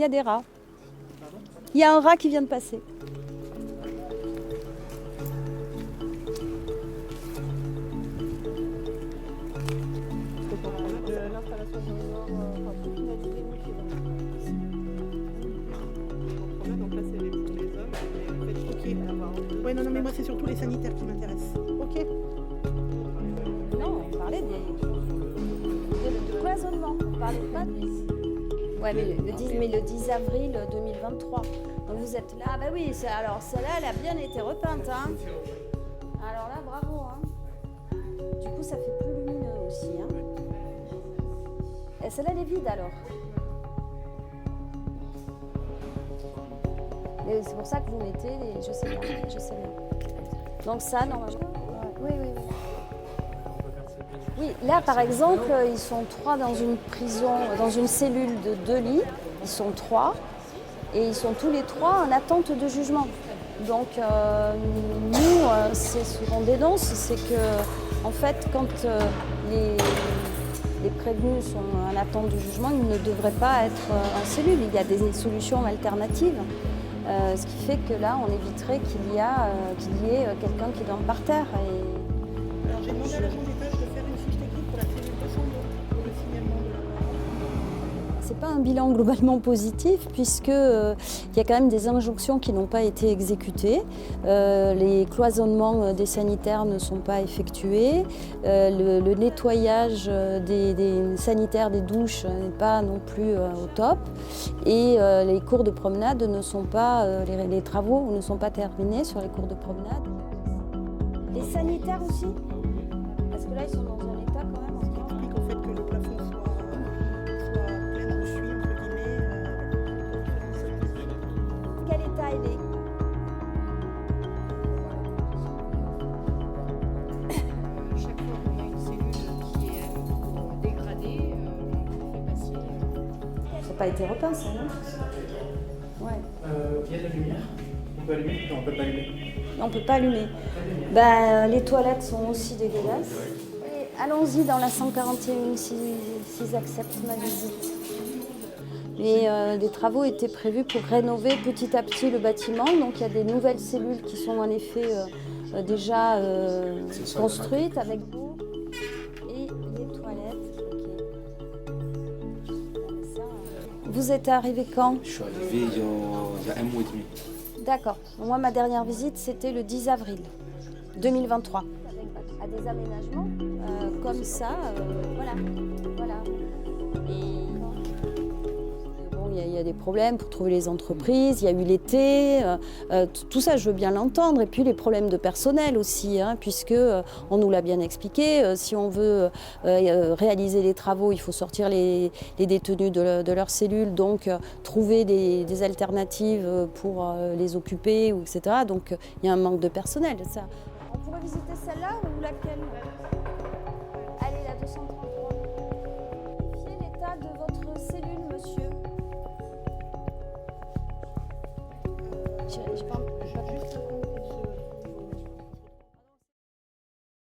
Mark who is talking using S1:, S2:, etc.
S1: y a des rats. Il y a un rat qui vient de passer.
S2: Ouais, non, mais moi c'est surtout les sanitaires qui m'intéressent. Ok.
S1: Non, on parlait de cloisonnement. On parlait pas de... Ouais, mais le 10 avril 2023. Donc vous êtes là. Ah bah oui, alors celle-là, elle a bien été repeinte. Hein. Alors là, bravo. Hein. Du coup, ça fait plus lumineux aussi. Hein. Et celle-là, elle est vide alors. Et c'est pour ça que vous mettez les... Je sais bien. Donc ça, normalement... Oui. Oui, là, par exemple, ils sont 3 dans une prison, dans une cellule de 2 lits. Ils sont 3 et ils sont tous les 3 en attente de jugement. Donc, nous, c'est ce qu'on dénonce, c'est que, en fait, quand les prévenus sont en attente de jugement, ils ne devraient pas être en cellule. Il y a des solutions alternatives. Ce qui fait que là, on éviterait qu'il y ait quelqu'un qui dorme par terre.
S2: Alors j'ai demandé à l'agent d'étage de faire une fiche technique pour la cellule 202 pour le signalement de la...
S1: C'est pas un bilan globalement positif puisque il y a quand même des injonctions qui n'ont pas été exécutées. Les cloisonnements des sanitaires ne sont pas effectués. Le nettoyage des sanitaires des douches n'est pas non plus au top. Et les cours de promenade ne sont pas, les travaux ne sont pas terminés sur les cours de promenade. Les sanitaires aussi? Parce que là, ils sont dans un état quand même.
S2: Ce qui explique au fait que le plafond soit plein de suie, entre guillemets.
S1: Quel état il est?
S3: Chaque fois qu'il y a une cellule qui est à nouveau dégradée, on fait passer.
S1: Ça n'a pas été repeint, ça, non? Ouais.
S4: Il y a de la lumière. On peut allumer? Non, on peut pas allumer.
S1: On ne peut pas allumer. Ben, les toilettes sont aussi dégueulasses. Et allons-y dans la 141 s'ils acceptent ma visite. Mais des travaux étaient prévus pour rénover petit à petit le bâtiment. Donc il y a des nouvelles cellules qui sont en effet déjà construites avec vous. Et les toilettes. Okay. Vous êtes arrivé quand?
S5: Je suis arrivé il y a un mois et demi.
S1: D'accord. Moi, ma dernière visite, c'était le 10 avril 2023. À des aménagements comme ça, voilà. Et bon, il y a des problèmes pour trouver les entreprises, il y a eu l'été, tout ça, je veux bien l'entendre. Et puis les problèmes de personnel aussi, hein, puisque on nous l'a bien expliqué. Si on veut réaliser les travaux, il faut sortir les détenus de leur cellule, donc trouver des alternatives pour les occuper, etc. Donc il y a un manque de personnel. Ça. On pourrait visiter celle-là ou laquelle? Allez, la 233. Vérifiez l'état de votre cellule, monsieur. J'ai pas...